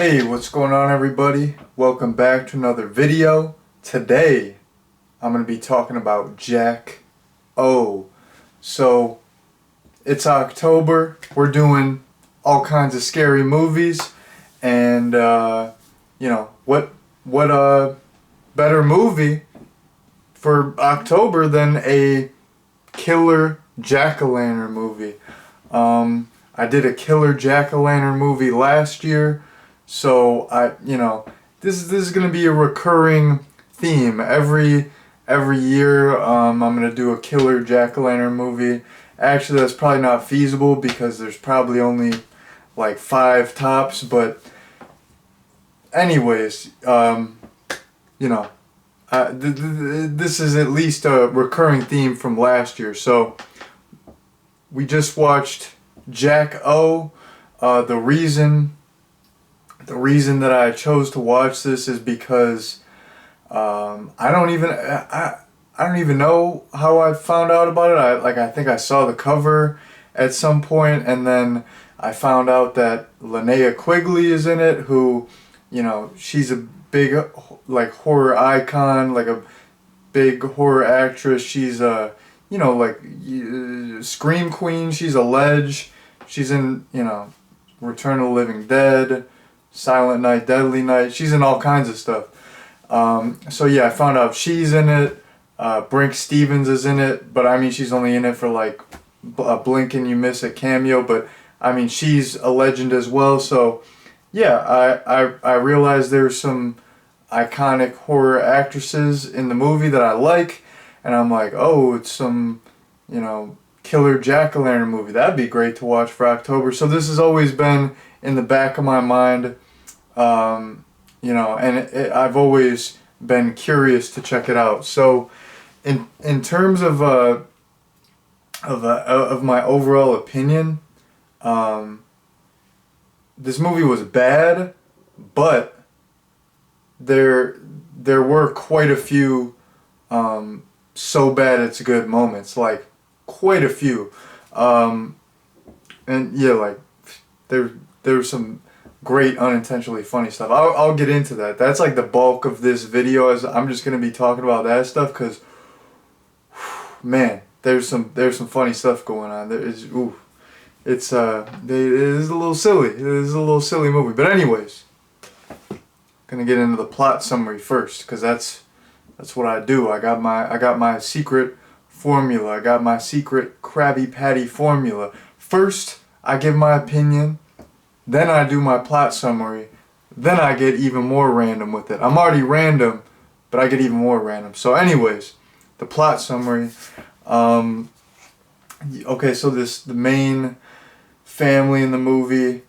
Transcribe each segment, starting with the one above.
Hey, what's going on everybody? Welcome back to another video. Today, I'm going to be talking about Jack O. So, it's October, we're doing all kinds of scary movies, and what better movie for October than a killer jack-o'-lantern movie. I did a killer jack-o'-lantern movie last year. So this is gonna be a recurring theme every year. I'm gonna do a killer jack-o'-lantern movie. Actually, that's probably not feasible because there's probably only like 5 tops. But anyways, this is at least a recurring theme from last year. So we just watched Jack O. The reason that I chose to watch this is because I don't even know how I found out about it. I think I saw the cover at some point, and then I found out that Linnea Quigley is in it, who, she's a big like horror icon, like a big horror actress. She's a scream queen. She's a ledge. She's in Return of the Living Dead, Silent Night, Deadly Night. She's in all kinds of stuff. So yeah, I found out she's in it. Brink Stevens is in it, but I mean she's only in it for like a blink and you miss it cameo. But I mean she's a legend as well. So yeah, I realized there's some iconic horror actresses in the movie that I like, and I'm like, oh, it's some killer jack-o'-lantern movie. That'd be great to watch for October. So this has always been in the back of my mind, I've always been curious to check it out. So, in terms of my overall opinion, this movie was bad, but there were quite a few so bad it's good moments, like quite a few, and yeah, like there's some great unintentionally funny stuff. I'll get into that. That's like the bulk of this video, as I'm just gonna be talking about that stuff, because man, there's some funny stuff going on. It is a little silly. It is a little silly movie. But anyways, gonna get into the plot summary first, because that's what I do. I got my secret formula. I got my secret Krabby Patty formula. First, I give my opinion, then I do my plot summary, then I get even more random with it. I'm already random, but I get even more random. So anyways, the plot summary. Okay, so the main family in the movie,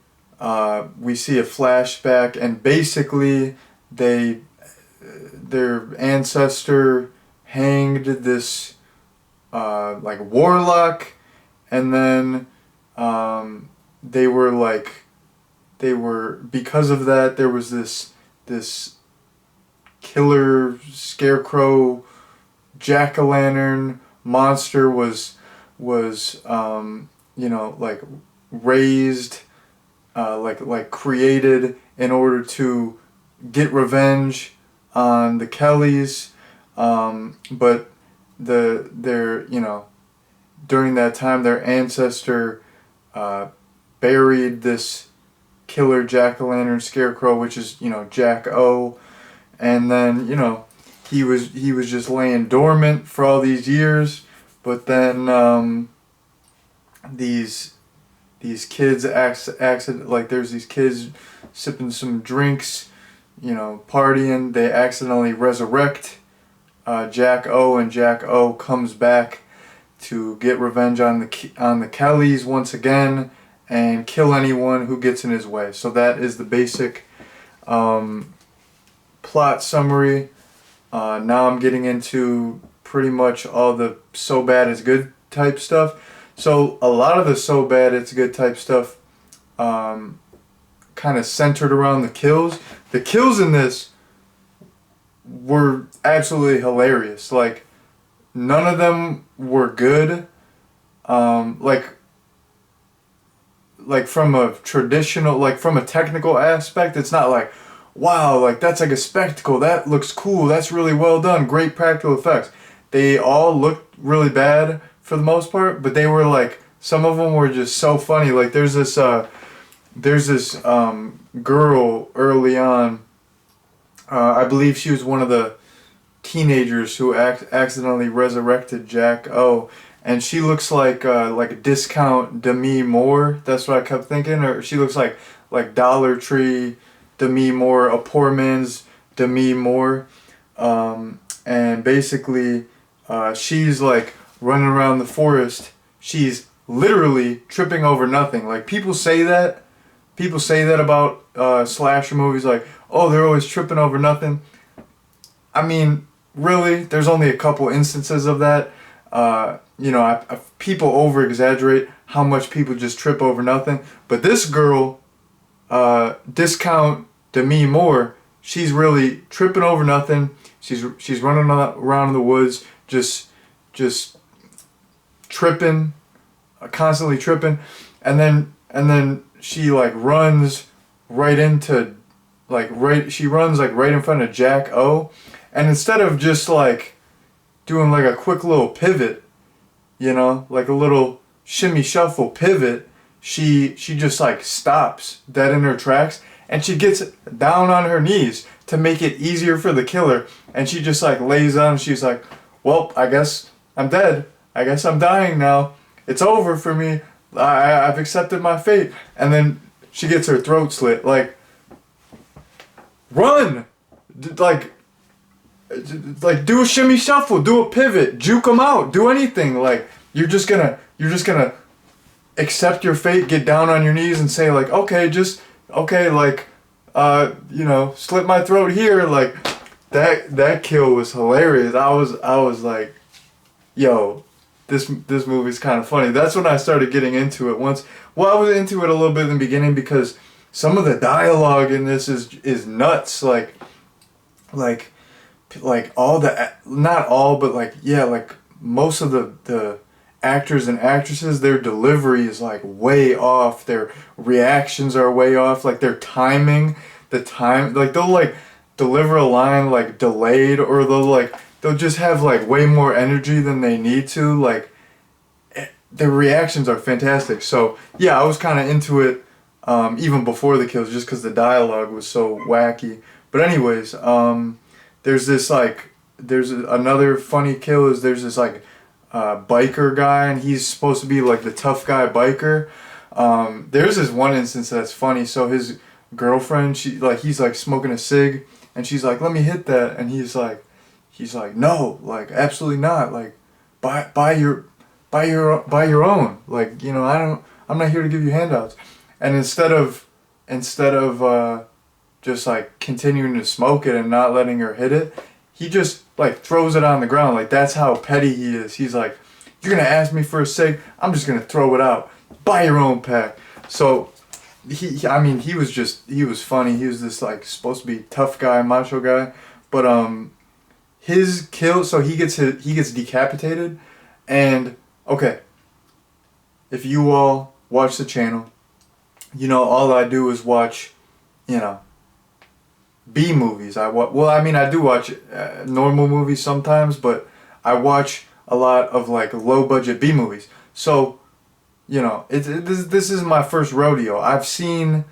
we see a flashback, and basically their ancestor hanged this like warlock, and then they were because of that there was this killer scarecrow jack-o'-lantern monster was like raised, like created in order to get revenge on the Kellys, but during that time their ancestor buried this killer jack-o'-lantern scarecrow, which is Jack O, and then he was just laying dormant for all these years, but then these kids there's these kids sipping some drinks, partying. They accidentally resurrect Jack O, and Jack O comes back to get revenge on the Kellys once again and kill anyone who gets in his way. So that is the basic plot summary. Now I'm getting into pretty much all the so bad it's good type stuff. So a lot of the so bad it's good type stuff kind of centered around the kills. The kills in this were absolutely hilarious. Like, none of them were good. like from a traditional, like from a technical aspect, it's not like, wow, like that's like a spectacle. That looks cool. That's really well done. Great practical effects. They all looked really bad for the most part, but they were like, some of them were just so funny. Like there's this girl early on. I believe she was one of the teenagers who accidentally resurrected Jack O. And she looks like a discount Demi Moore. That's what I kept thinking. Or she looks like Dollar Tree Demi Moore, a poor man's Demi Moore. And basically, she's like running around the forest. She's literally tripping over nothing. Like people say that. People say that about slasher movies. Like, oh, they're always tripping over nothing. I mean, really, there's only a couple instances of that. People over exaggerate how much people just trip over nothing. But this girl, discount Demi Moore, she's really tripping over nothing. She's running around in the woods, just tripping, constantly tripping, and then she like runs right into she runs like right in front of Jack O, and instead of just like doing like a quick little pivot, like a little shimmy shuffle pivot, she just like stops dead in her tracks, and she gets down on her knees to make it easier for the killer, and she just like lays down and she's like, well, I guess I'm dead. I guess I'm dying now. It's over for me. I've accepted my fate. And then she gets her throat slit. Like, run! Like do a shimmy shuffle, do a pivot, juke them out, do anything. Like, you're just gonna accept your fate, get down on your knees and say like, okay, like, slit my throat here. Like, that kill was hilarious. I was like, yo, this movie's kind of funny. That's when I started getting into it once. Well, I was into it a little bit in the beginning because some of the dialogue in this is nuts. Like all the, not all, but like, yeah, like most of the actors and actresses, their delivery is like way off. Their reactions are way off. Like their timing, like they'll like deliver a line like delayed, or they'll just have like way more energy than they need to. Like their reactions are fantastic. So yeah, I was kind of into it even before the kills, just because the dialogue was so wacky. But anyways, there's another funny kill. There's this like biker guy, and he's supposed to be like the tough guy biker. There's this one instance that's funny. So his girlfriend, he's like smoking a cig, and she's like, let me hit that, and he's like no, like absolutely not, like buy your own, like, I'm not here to give you handouts. And instead of just like continuing to smoke it and not letting her hit it, he just like throws it on the ground. Like, that's how petty he is. He's like, you're gonna ask me for a cig, I'm just gonna throw it out, buy your own pack. So he was funny. He was this like supposed to be tough guy, macho guy, but his kill, so he gets decapitated. And okay, if you all watch the channel, all I do is watch, B movies. I do watch normal movies sometimes, but I watch a lot of like low budget B movies. So, this is my first rodeo. I've seen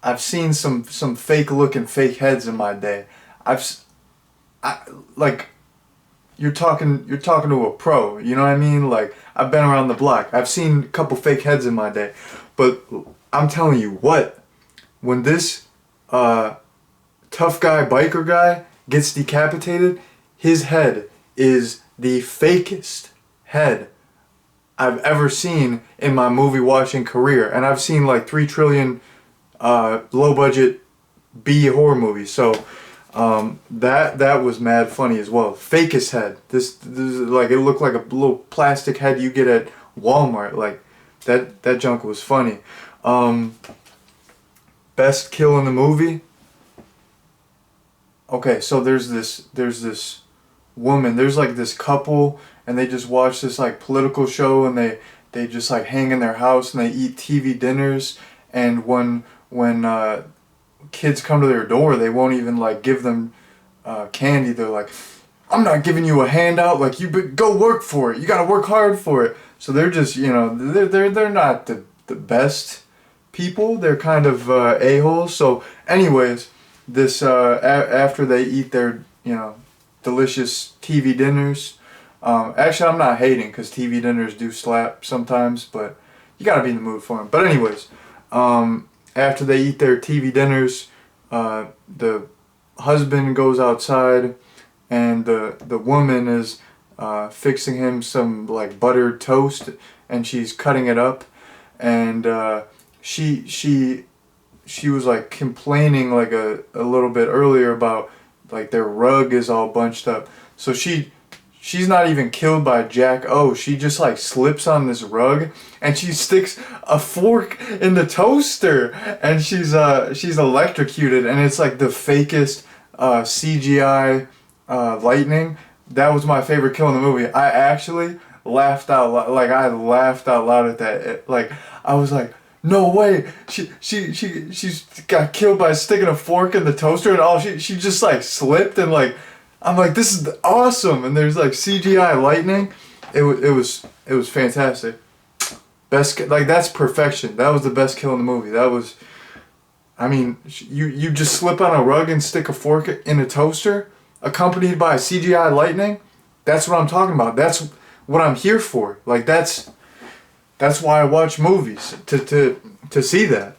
some fake looking fake heads in my day. You're talking to a pro, you know what I mean? Like, I've been around the block. I've seen a couple fake heads in my day. But I'm telling you what, when this tough guy, biker guy gets decapitated, his head is the fakest head I've ever seen in my movie watching career. And I've seen like 3 trillion low budget B horror movies. So that was mad funny as well. Fakest head. This like, it looked like a little plastic head you get at Walmart. Like, that junk was funny. Best kill in the movie. Okay, so there's this woman. There's like this couple, and they just watch this like political show, and they they just like hang in their house and they eat TV dinners, and when kids come to their door, they won't even like give them candy. They're like, I'm not giving you a handout. Like, go work for it. You gotta work hard for it. So they're just, they're not the best people. They're kind of a-holes. So anyways, this after they eat their delicious TV dinners. Actually, I'm not hating because TV dinners do slap sometimes, but you gotta be in the mood for them. But anyways, after they eat their TV dinners, the husband goes outside, and the woman is fixing him some like buttered toast, and she's cutting it up, and she was like complaining like a little bit earlier about like their rug is all bunched up. So she's not even killed by Jack O. She just like slips on this rug and she sticks a fork in the toaster, and she's electrocuted, and it's like the fakest CGI lightning. That was my favorite kill in the movie. I actually laughed out loud. Like, I laughed out loud at that. Like, I was like, no way, she's got killed by sticking a fork in the toaster, and all she just like slipped, and like I'm like, this is awesome, and there's like CGI lightning. It was fantastic. Best, like, that's perfection. That was the best kill in the movie. That was, I mean, you just slip on a rug and stick a fork in a toaster, accompanied by CGI lightning. That's what I'm talking about. That's what I'm here for. Like, that's why I watch movies, to see that.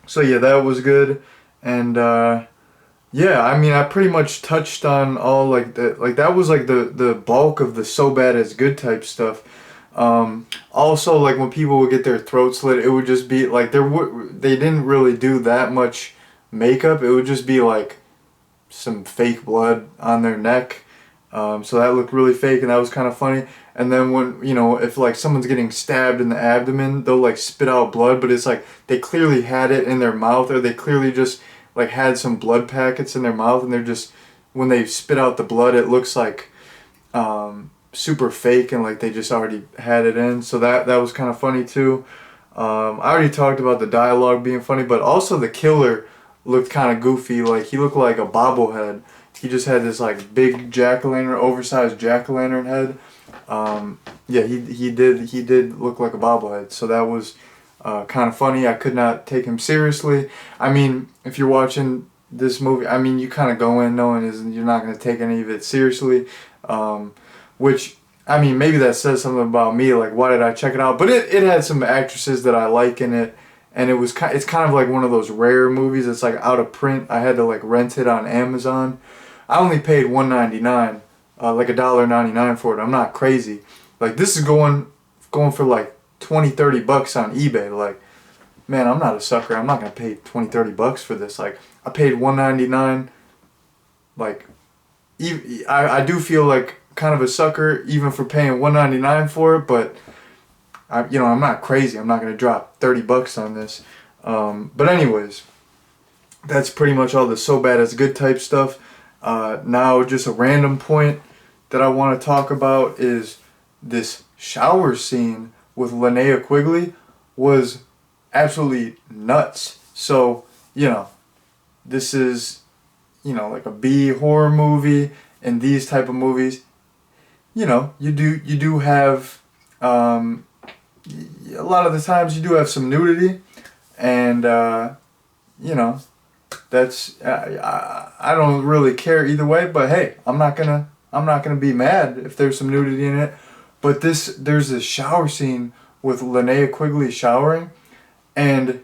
So yeah, that was good, and yeah, I mean, I pretty much touched on all like that. Like, that was like the bulk of the so bad it's good type stuff. Also, like, when people would get their throat slit, it would just be like they didn't really do that much makeup. It would just be like some fake blood on their neck. So that looked really fake, and that was kind of funny. And then when, if like someone's getting stabbed in the abdomen, they'll like spit out blood, but it's like they clearly had it in their mouth, or they clearly just like had some blood packets in their mouth, and they're just, when they spit out the blood, it looks like super fake, and like they just already had it in. So that was kind of funny too. I already talked about the dialogue being funny, but also the killer looked kind of goofy. Like, he looked like a bobblehead. He just had this like big jack-o'-lantern, oversized jack-o'-lantern head. Yeah, he did look like a bobblehead. So that was kind of funny. I could not take him seriously. I mean, if you're watching this movie, I mean, you kind of go in knowing you're not going to take any of it seriously. Which, I mean, maybe that says something about me. Like, why did I check it out? But it had some actresses that I like in it. And it's kind of like one of those rare movies. It's like out of print. I had to like rent it on Amazon. I only paid $1.99, like $1.99 for it. I'm not crazy. Like, this is going for like $20-$30 on eBay. Like, man, I'm not a sucker. I'm not gonna pay $20-$30 for this. Like, I paid $1.99. Like, I do feel like kind of a sucker even for paying $1.99 for it, but I'm not crazy. I'm not gonna drop $30 on this. But anyways, that's pretty much all the so bad it's good type stuff. Now, just a random point that I want to talk about is this shower scene with Linnea Quigley was absolutely nuts. So, this is, like a B horror movie, and these type of movies, you do have, a lot of the times you do have some nudity, and, that's I don't really care either way, but hey, I'm not gonna be mad if there's some nudity in it. But there's this shower scene with Linnea Quigley showering, and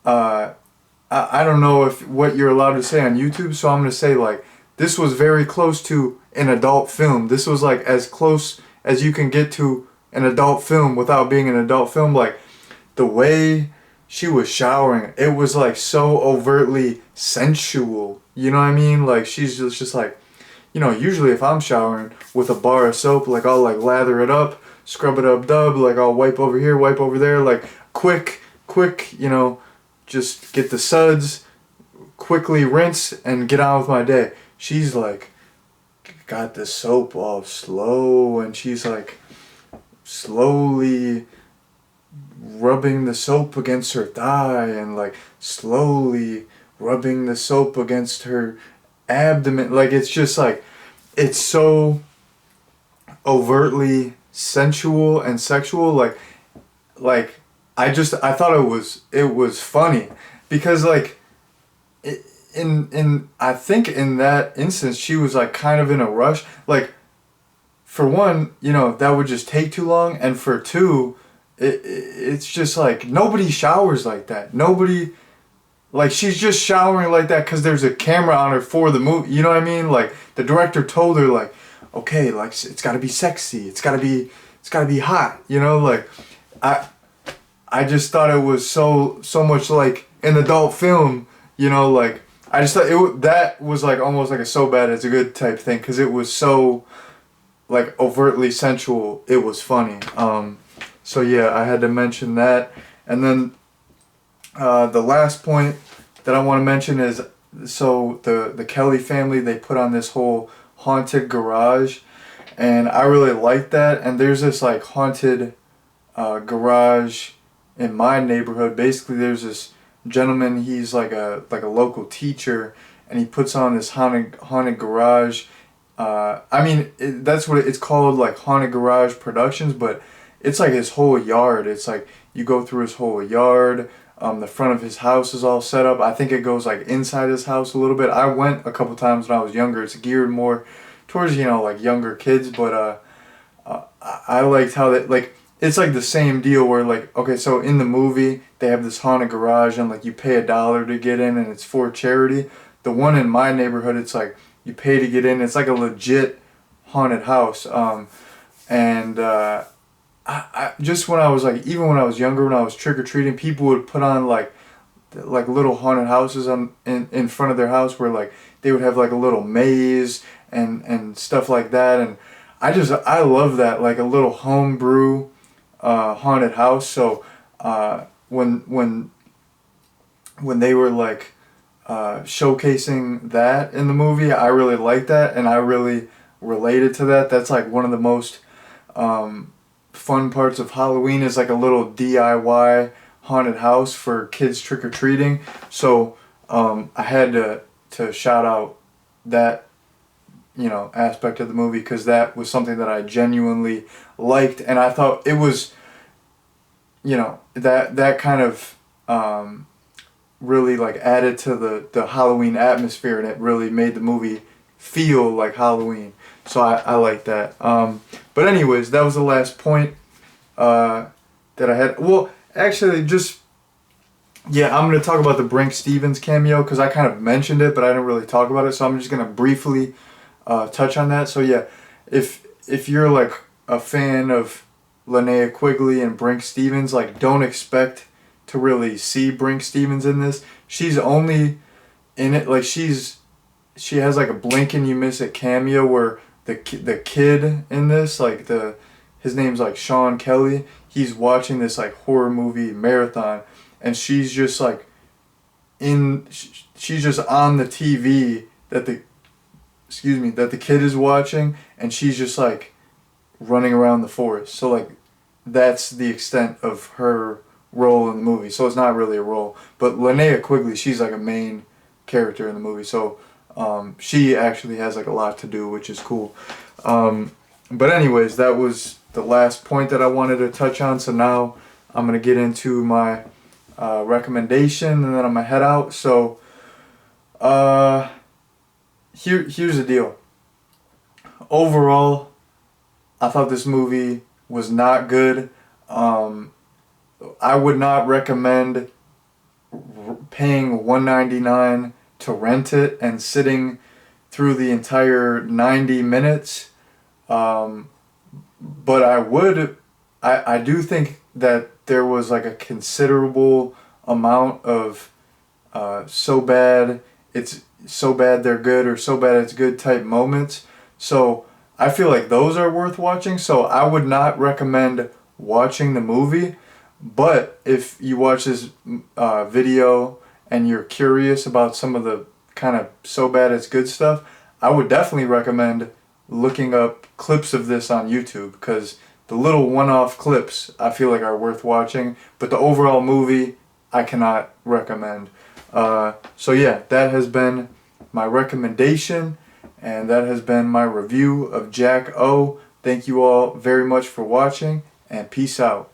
I don't know what you're allowed to say on YouTube, so I'm gonna say, like, this was very close to an adult film. This was like as close as you can get to an adult film without being an adult film. Like, the way she was showering, it was like so overtly sensual. You know what I mean? Like, she's just like, usually if I'm showering with a bar of soap, like, I'll like lather it up, scrub it up dub, like I'll wipe over here, wipe over there, like quick, just get the suds, quickly rinse, and get on with my day. She's like, got the soap all slow, and she's like slowly rubbing the soap against her thigh and like slowly rubbing the soap against her abdomen. Like it's just like it's so overtly sensual and sexual. Like I thought it was funny because like in I think in that instance she was like kind of in a rush. Like for one, that would just take too long, and for two, it's just like nobody showers like that. Nobody, like, she's just showering like that because there's a camera on her for the movie. You know what I mean? Like the director told her like, okay, like it's got to be sexy. It's got to be hot. Like I just thought it was so much like an adult film. Like I just thought that was like almost like a so bad it's a good type thing because it was so like overtly sensual. It was funny. So yeah, I had to mention that. And then the last point that I want to mention is, so the Kelly family, they put on this whole haunted garage, and I really like that. And there's this like haunted garage in my neighborhood. Basically, there's this gentleman. He's like a local teacher, and he puts on this haunted garage. I mean, that's what it's called, like Haunted Garage Productions, but it's like his whole yard. It's like you go through his whole yard. The front of his house is all set up. I think it goes like inside his house a little bit. I went a couple times when I was younger. It's geared more towards like younger kids, but I liked how that, like, it's like the same deal where like, okay, so in the movie they have this haunted garage and like you pay $1 to get in and it's for charity. The one in my neighborhood, it's like you pay to get in. It's like a legit haunted house. And I just when I was like, even when I was younger, when I was trick or treating, people would put on like little haunted houses in front of their house where like they would have like a little maze and stuff like that. And I love that, like a little homebrew haunted house. So when they were like showcasing that in the movie, I really liked that and I really related to that. That's like one of the most fun parts of Halloween, is like a little DIY haunted house for kids trick-or-treating. So I had to shout out that aspect of the movie because that was something that I genuinely liked, and I thought it was that kind of really like added to the Halloween atmosphere, and it really made the movie feel like Halloween. So I like that. But anyways, that was the last point that I had. Well, actually, yeah, I'm going to talk about the Brinke Stevens cameo because I kind of mentioned it, but I didn't really talk about it. So I'm just going to briefly touch on that. So yeah, if you're like a fan of Linnea Quigley and Brinke Stevens, like don't expect to really see Brinke Stevens in this. She's only in it, like she has like a blink and you miss it cameo where the kid in this, like his name's like Sean Kelly. He's watching this like horror movie marathon, and she's just like she's just on the TV that the kid is watching, and she's just like running around the forest. So like that's the extent of her role in the movie. So it's not really a role, but Linnea Quigley, she's like a main character in the movie. So she actually has like a lot to do, which is cool. But anyways, that was the last point that I wanted to touch on. So now I'm gonna get into my recommendation, and then I'm gonna head out. So here's the deal. Overall, I thought this movie was not good. I would not recommend paying $1.99 to rent it and sitting through the entire 90 minutes. But I do think that there was like a considerable amount of so bad they're good, or so bad it's good type moments. So I feel like those are worth watching. So I would not recommend watching the movie. But if you watch this video and you're curious about some of the kind of so bad it's good stuff, I would definitely recommend looking up clips of this on YouTube, because The little one-off clips I feel like are worth watching, but the overall movie I cannot recommend. So yeah, that has been my recommendation, and that has been my review of Jack O. Thank you all very much for watching, and peace out.